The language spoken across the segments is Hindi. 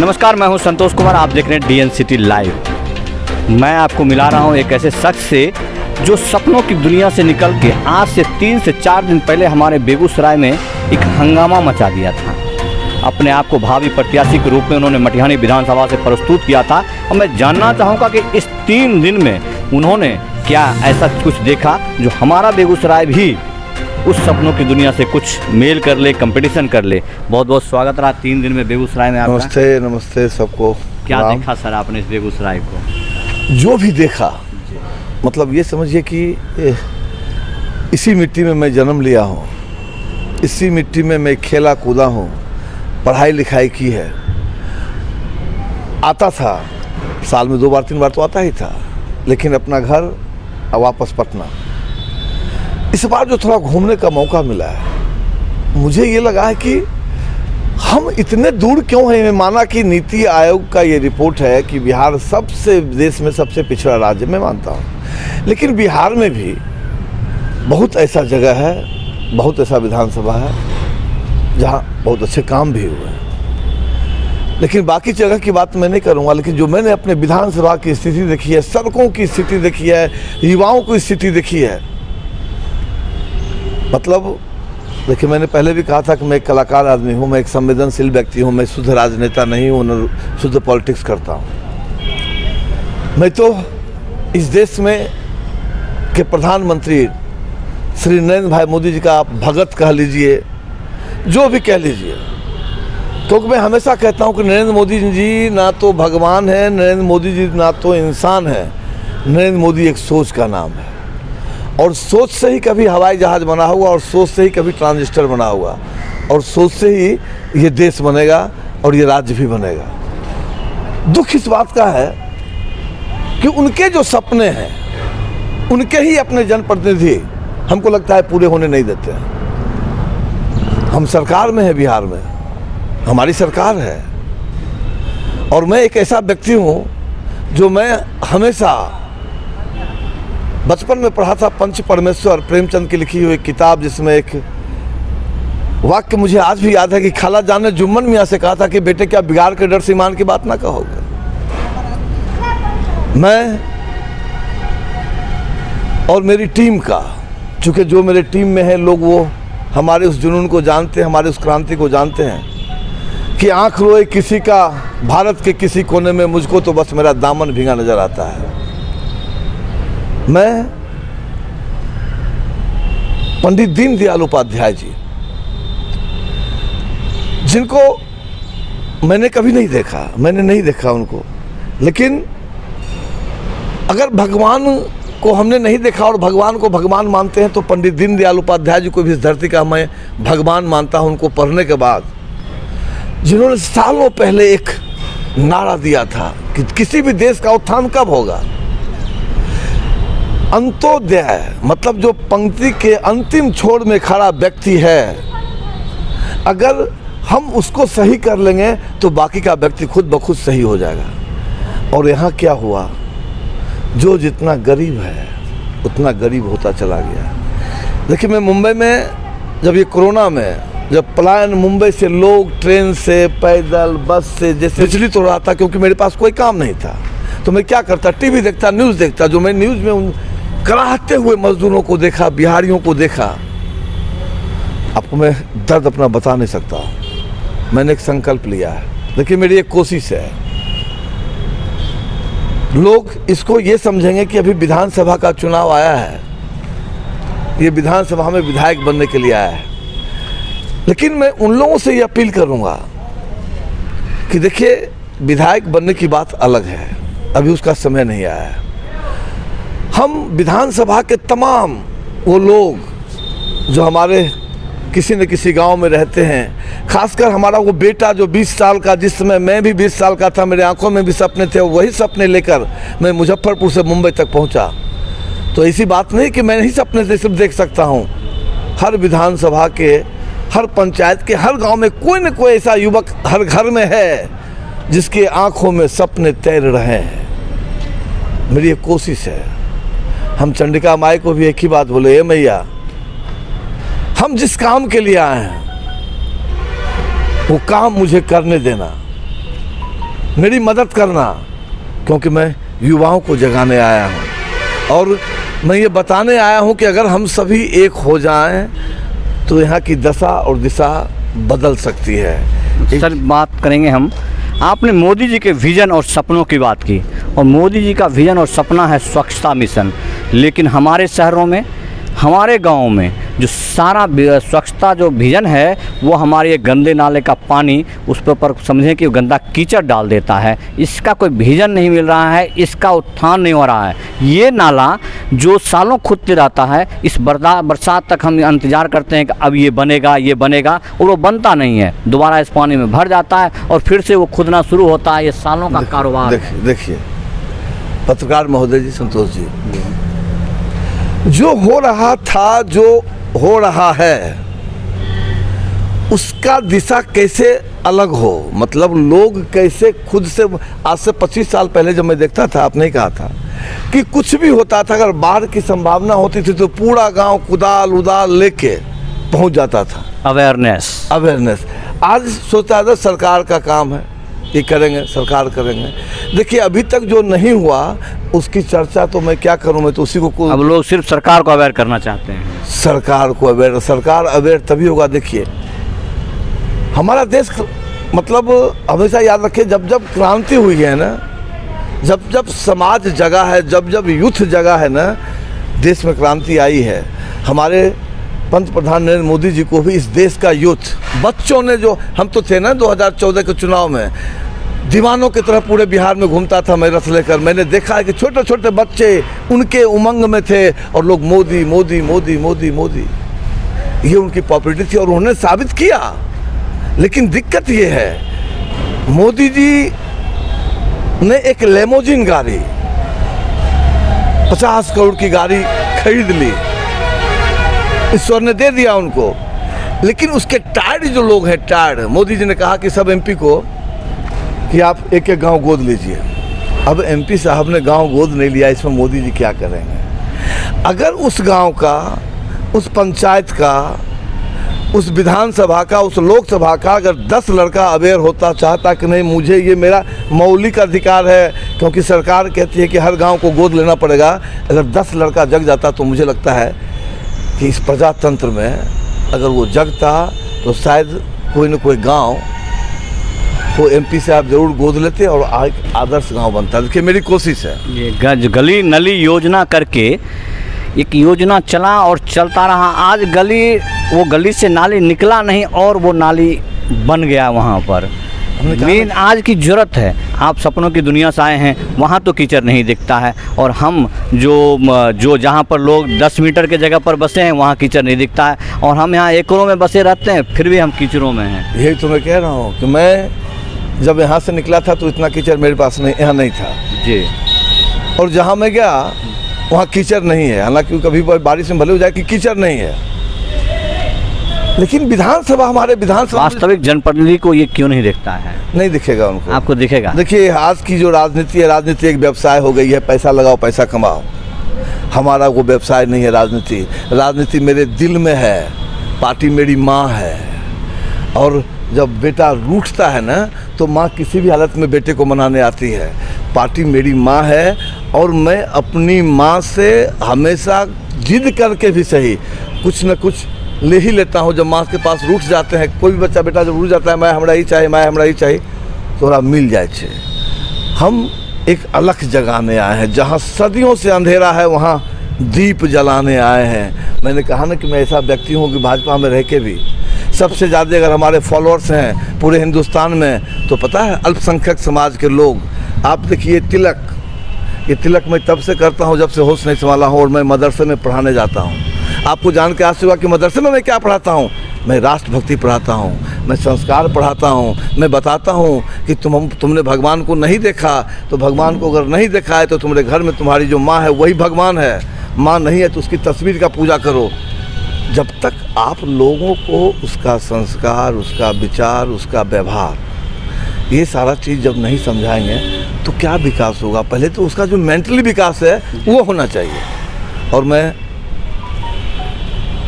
नमस्कार, मैं हूं संतोष कुमार। आप देख रहे हैं DN सिटी लाइव। मैं आपको मिला रहा हूं एक ऐसे शख्स से जो सपनों की दुनिया से निकल के आज से 3 से 4 दिन पहले हमारे बेगूसराय में एक हंगामा मचा दिया था। अपने आप को भावी प्रत्याशी के रूप में उन्होंने मटिहानी विधानसभा से प्रस्तुत किया था और मैं जानना चाहूँगा कि इस 3 दिन में उन्होंने क्या ऐसा कुछ देखा जो हमारा बेगूसराय भी उस सपनों की दुनिया से कुछ मेल कर ले, कंपटीशन कर ले। बहुत बहुत स्वागत रहा 3 दिन में बेगूसराय में आपका। नमस्ते नमस्ते सबको। क्या देखा सर आपने इस बेगूसराय को? जो भी देखा मतलब ये समझिए कि इसी मिट्टी में मैं जन्म लिया हूँ, इसी मिट्टी में मैं खेला कूदा हूँ, पढ़ाई लिखाई की है। आता था साल में 2 बार 3 बार तो आता ही था, लेकिन अपना घर और वापस पटना। इस बार जो थोड़ा घूमने का मौका मिला है, मुझे ये लगा है कि हम इतने दूर क्यों हैं। माना कि नीति आयोग का ये रिपोर्ट है कि बिहार सबसे देश में सबसे पिछड़ा राज्य, मैं मानता हूँ, लेकिन बिहार में भी बहुत ऐसा जगह है, बहुत ऐसा विधानसभा है जहाँ बहुत अच्छे काम भी हुए हैं। लेकिन बाकी जगह की बात मैं नहीं करूँगा, लेकिन जो मैंने अपने विधानसभा की स्थिति देखी है, सड़कों की स्थिति देखी है, युवाओं की स्थिति देखी है, मतलब देखिए मैंने पहले भी कहा था कि मैं एक कलाकार आदमी हूँ, मैं एक संवेदनशील व्यक्ति हूँ, मैं शुद्ध राजनेता नहीं हूँ, न शुद्ध पॉलिटिक्स करता हूँ। मैं तो इस देश में के प्रधानमंत्री श्री नरेंद्र भाई मोदी जी का आप भगत कह लीजिए, जो भी कह लीजिए, क्योंकि मैं हमेशा कहता हूँ कि नरेंद्र मोदी जी ना तो भगवान है, नरेंद्र मोदी जी ना तो इंसान है, नरेंद्र मोदी एक सोच का नाम है। और सोच से ही कभी हवाई जहाज़ बना हुआ, और सोच से ही कभी ट्रांजिस्टर बना हुआ, और सोच से ही ये देश बनेगा और ये राज्य भी बनेगा। दुख इस बात का है कि उनके जो सपने हैं, उनके ही अपने जनप्रतिनिधि हमको लगता है पूरे होने नहीं देते हैं। हम सरकार में है, बिहार में हमारी सरकार है, और मैं एक ऐसा व्यक्ति हूँ जो मैं हमेशा बचपन में पढ़ा था पंच परमेश्वर प्रेमचंद की लिखी हुई किताब, जिसमें एक वाक्य मुझे आज भी याद है कि खाला जान ने जुम्मन मियाँ से कहा था कि बेटे क्या बिगाड़ के डर से ईमान की बात ना कहोगे। मैं और मेरी टीम का, चूँकि जो मेरे टीम में है लोग वो हमारे उस जुनून को जानते हैं, हमारे उस क्रांति को जानते हैं कि आँख रोए किसी का भारत के किसी कोने में, मुझको तो बस मेरा दामन भींगा नजर आता है। मैं पंडित दीनदयाल उपाध्याय जी, जिनको मैंने कभी नहीं देखा, मैंने नहीं देखा उनको, लेकिन अगर भगवान को हमने नहीं देखा और भगवान को भगवान मानते हैं, तो पंडित दीनदयाल उपाध्याय जी को भी इस धरती का मैं भगवान मानता हूं। उनको पढ़ने के बाद, जिन्होंने सालों पहले एक नारा दिया था कि किसी भी देश का उत्थान कब होगा, अंत्योदय, मतलब जो पंक्ति के अंतिम छोर में खड़ा व्यक्ति है, अगर हम उसको सही कर लेंगे तो बाकी का व्यक्ति खुद ब खुद सही हो जाएगा। और यहाँ क्या हुआ, जो जितना गरीब है उतना गरीब होता चला गया। देखिए मैं मुंबई में जब ये कोरोना में जब पलायन मुंबई से लोग ट्रेन से, पैदल, बस से जैसे विचलित हो रहा था, क्योंकि मेरे पास कोई काम नहीं था, तो मैं क्या करता, टीवी देखता, न्यूज़ देखता। जो मैं न्यूज़ में उन कराहते हुए मजदूरों को देखा, बिहारियों को देखा, आपको मैं दर्द अपना बता नहीं सकता। मैंने एक संकल्प लिया है, देखिए मेरी एक कोशिश है। लोग इसको ये समझेंगे कि अभी विधानसभा का चुनाव आया है, ये विधानसभा में विधायक बनने के लिए आया है, लेकिन मैं उन लोगों से ये अपील करूंगा कि देखिए विधायक बनने की बात अलग है, अभी उसका समय नहीं आया है। हम विधानसभा के तमाम वो लोग जो हमारे किसी न किसी गांव में रहते हैं, खासकर हमारा वो बेटा जो 20 साल का, जिस समय मैं भी 20 साल का था, मेरे आंखों में भी सपने थे, वही सपने लेकर मैं मुजफ्फरपुर से मुंबई तक पहुंचा। तो ऐसी बात नहीं कि मैं ही सपने से सिर्फ देख सकता हूं। हर विधानसभा के, हर पंचायत के, हर गाँव में कोई न कोई ऐसा युवक हर घर में है जिसके आँखों में सपने तैर रहे हैं। मेरी एक कोशिश है, हम चंडिका माई को भी एक ही बात बोले, ए मैया, हम जिस काम के लिए आए हैं वो काम मुझे करने देना। मेरी मदद करना, क्योंकि मैं युवाओं को जगाने आया हूँ और मैं ये बताने आया हूँ कि अगर हम सभी एक हो जाएं तो यहाँ की दशा और दिशा बदल सकती है। सर बात करेंगे हम, आपने मोदी जी के विज़न और सपनों की बात की, और मोदी जी का विज़न और सपना है स्वच्छता मिशन, लेकिन हमारे शहरों में, हमारे गाँव में जो सारा स्वच्छता जो विज़न है वो हमारे ये गंदे नाले का पानी उस पर समझें कि गंदा कीचड़ डाल देता है। इसका कोई विज़न नहीं मिल रहा है, इसका उत्थान नहीं हो रहा है। ये नाला जो सालों खुदते रहता है, इस बरसात तक हम इंतज़ार करते हैं कि अब ये बनेगा, और वो बनता नहीं है। दोबारा इस पानी में भर जाता है और फिर से वो खुदना शुरू होता है। ये सालों का कारोबार। देखिए पत्रकार महोदय जी, संतोष जी, जो हो रहा था, जो हो रहा है, उसका दिशा कैसे अलग हो, मतलब लोग कैसे खुद से। आज से 25 साल पहले जब मैं देखता था, आपने कहा था कि कुछ भी होता था, अगर बाढ़ की संभावना होती थी तो पूरा गांव कुदाल उदाल लेके पहुंच जाता था। अवेयरनेस। आज सोचता है सरकार का काम है, ये करेंगे, सरकार करेंगे। देखिए अभी तक जो नहीं हुआ उसकी चर्चा तो मैं क्या करूं, मैं तो उसी को अब लोग सिर्फ सरकार को अवेयर करना चाहते हैं। सरकार अवेयर तभी होगा। देखिए हमारा देश, मतलब हमेशा याद रखिए, जब जब क्रांति हुई है ना, जब जब समाज जगा है, जब जब यूथ जगा है ना, देश में क्रांति आई है। हमारे पंत प्रधान नरेंद्र मोदी जी को भी इस देश का यूथ, बच्चों ने, जो हम तो थे ना 2014 के चुनाव में, दीवानों की तरह पूरे बिहार में घूमता था मैं रथ लेकर। मैंने देखा है कि छोटे छोटे बच्चे उनके उमंग में थे और लोग मोदी मोदी मोदी मोदी मोदी, ये उनकी पॉपुलरिटी थी और उन्होंने साबित किया। लेकिन दिक्कत ये है, मोदी जी ने एक लेमोजिन गाड़ी, 50 करोड़ की गाड़ी खरीद ली, ईश्वर ने दे दिया उनको। लेकिन उसके टायर्ड जो लोग हैं, टायर्ड, मोदी जी ने कहा कि सब एमपी को कि आप एक एक गांव गोद लीजिए। अब एमपी साहब ने गांव गोद नहीं लिया, इसमें मोदी जी क्या करेंगे? अगर उस गांव का, उस पंचायत का, उस विधानसभा का, उस लोकसभा का अगर 10 लड़का अवेयर होता, चाहता कि नहीं मुझे ये मेरा मौलिक अधिकार है, क्योंकि सरकार कहती है कि हर गांव को गोद लेना पड़ेगा, अगर 10 लड़का जग जाता तो मुझे लगता है कि इस प्रजातंत्र में अगर वो जगता तो शायद कोई न कोई गांव को एमपी से आप जरूर गोद लेते और आदर्श गांव बनता। देखिए मेरी कोशिश है। ये गली नली योजना करके एक योजना चला और चलता रहा। आज वो गली से नाली निकला नहीं और वो नाली बन गया वहाँ पर। मेन आज की ज़रूरत है, आप सपनों की दुनिया से आए हैं, वहाँ तो कीचड़ नहीं दिखता है, और हम जो जहाँ पर लोग 10 मीटर के जगह पर बसे हैं वहाँ कीचड़ नहीं दिखता है, और हम यहाँ एकड़ों में बसे रहते हैं फिर भी हम कीचड़ों में हैं। यही तो मैं कह रहा हूँ कि मैं जब यहाँ से निकला था तो इतना कीचड़ मेरे पास यहाँ नहीं था जी, और जहाँ मैं गया वहाँ कीचड़ नहीं है। हालांकि कभी बारिश में भले हो जाए कि कीचड़ नहीं है, लेकिन विधानसभा, हमारे विधानसभा वास्तविक जनप्रतिनिधि को ये क्यों नहीं दिखता है? नहीं दिखेगा उनको। आपको दिखेगा? देखिए आज की जो राजनीति है, राजनीति एक व्यवसाय हो गई है, पैसा लगाओ पैसा कमाओ। हमारा वो व्यवसाय नहीं है राजनीति। राजनीति मेरे दिल में है, पार्टी मेरी माँ है, और जब बेटा रूठता है ना तो माँ किसी भी हालत में बेटे को मनाने आती है। पार्टी मेरी माँ है और मैं अपनी माँ से हमेशा जिद करके भी सही कुछ न कुछ ले ही लेता हूँ। जब माँ के पास रूठ जाते हैं, कोई भी बच्चा बेटा जब रूठ जाता है, मैं हमरा ही चाहिए, थोड़ा मिल जाए छे। हम एक अलग जगाने आए हैं, जहाँ सदियों से अंधेरा है वहाँ दीप जलाने आए हैं। मैंने कहा ना कि मैं ऐसा व्यक्ति हूँ कि भाजपा में रह के भी सबसे ज़्यादा अगर हमारे फॉलोअर्स हैं पूरे हिंदुस्तान में तो पता है अल्पसंख्यक समाज के लोग। आप देखिए तिलक, ये तिलक मैं तब से करता हूँ जब से होश नहीं संभाला हूँ, और मैं मदरसे में पढ़ाने जाता हूँ। आपको जान के आश्चर्य हुआ कि मदरसे में मैं क्या पढ़ाता हूँ? मैं राष्ट्रभक्ति पढ़ाता हूँ, मैं संस्कार पढ़ाता हूँ। मैं बताता हूँ कि तुमने भगवान को नहीं देखा, तो भगवान को अगर नहीं देखा है तो तुम्हारे घर में तुम्हारी जो माँ है वही भगवान है। माँ नहीं है तो उसकी तस्वीर का पूजा करो। जब तक आप लोगों को उसका संस्कार, उसका विचार, उसका व्यवहार, ये सारा चीज़ जब नहीं समझाएंगे तो क्या विकास होगा? पहले तो उसका जो मेंटली विकास है वो होना चाहिए। और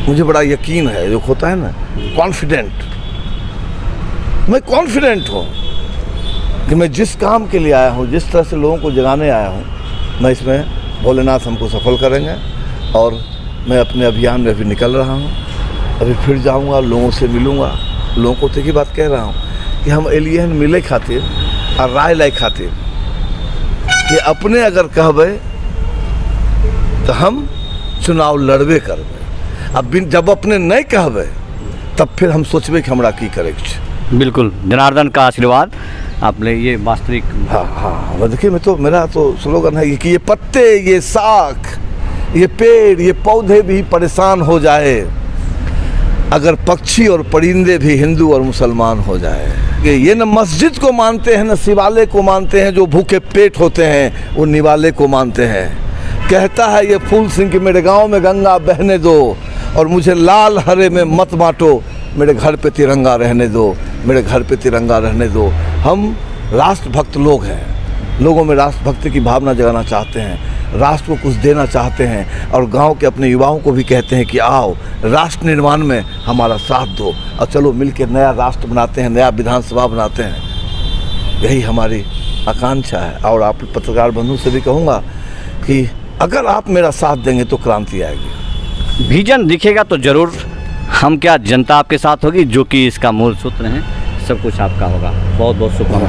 मुझे बड़ा यकीन है, जो होता है ना कॉन्फिडेंट, मैं कॉन्फिडेंट हूँ कि मैं जिस काम के लिए आया हूँ, जिस तरह से लोगों को जगाने आया हूँ, मैं इसमें भोलेनाथ हमको सफल करेंगे। और मैं अपने अभियान में अभी निकल रहा हूँ, अभी फिर जाऊँगा, लोगों से मिलूँगा। लोगों को तो एक ही बात कह रहा हूँ कि हम एलियन मिले खातिर और राय लाए खातिर कि अपने अगर कहबे तो हम चुनाव लड़बे करबे। अब जब अपने नहीं कहबे तब फिर हम सोचबे कि हमरा की करे के छै। बिल्कुल, जनार्दन का आशीर्वाद आपने ये वास्तविक। हाँ, देखिए मैं तो, मेरा तो स्लोगन है कि ये पत्ते, ये शाख, ये पेड़, ये पौधे भी परेशान हो जाए अगर पक्षी और परिंदे भी हिंदू और मुसलमान हो जाए। ये न मस्जिद को मानते हैं न शिवालय को मानते हैं, जो भूखे पेट होते हैं वो निवाले को मानते हैं। कहता है ये फूल सिंह कि मेरे गांव में गंगा बहने दो और मुझे लाल हरे में मत बांटो, मेरे घर पे तिरंगा रहने दो, मेरे घर पे तिरंगा रहने दो। हम राष्ट्रभक्त लोग हैं, लोगों में राष्ट्रभक्ति की भावना जगाना चाहते हैं, राष्ट्र को कुछ देना चाहते हैं और गांव के अपने युवाओं को भी कहते हैं कि आओ राष्ट्र निर्माण में हमारा साथ दो और चलो मिलकर नया राष्ट्र बनाते हैं, नया विधानसभा बनाते हैं। यही हमारी आकांक्षा है। और आप पत्रकार बंधु से भी कहूँगा कि अगर आप मेरा साथ देंगे तो क्रांति आएगी। विजन दिखेगा तो ज़रूर, हम क्या जनता आपके साथ होगी, जो कि इसका मूल सूत्र है। सब कुछ आपका होगा। बहुत बहुत शुभकामनाएं।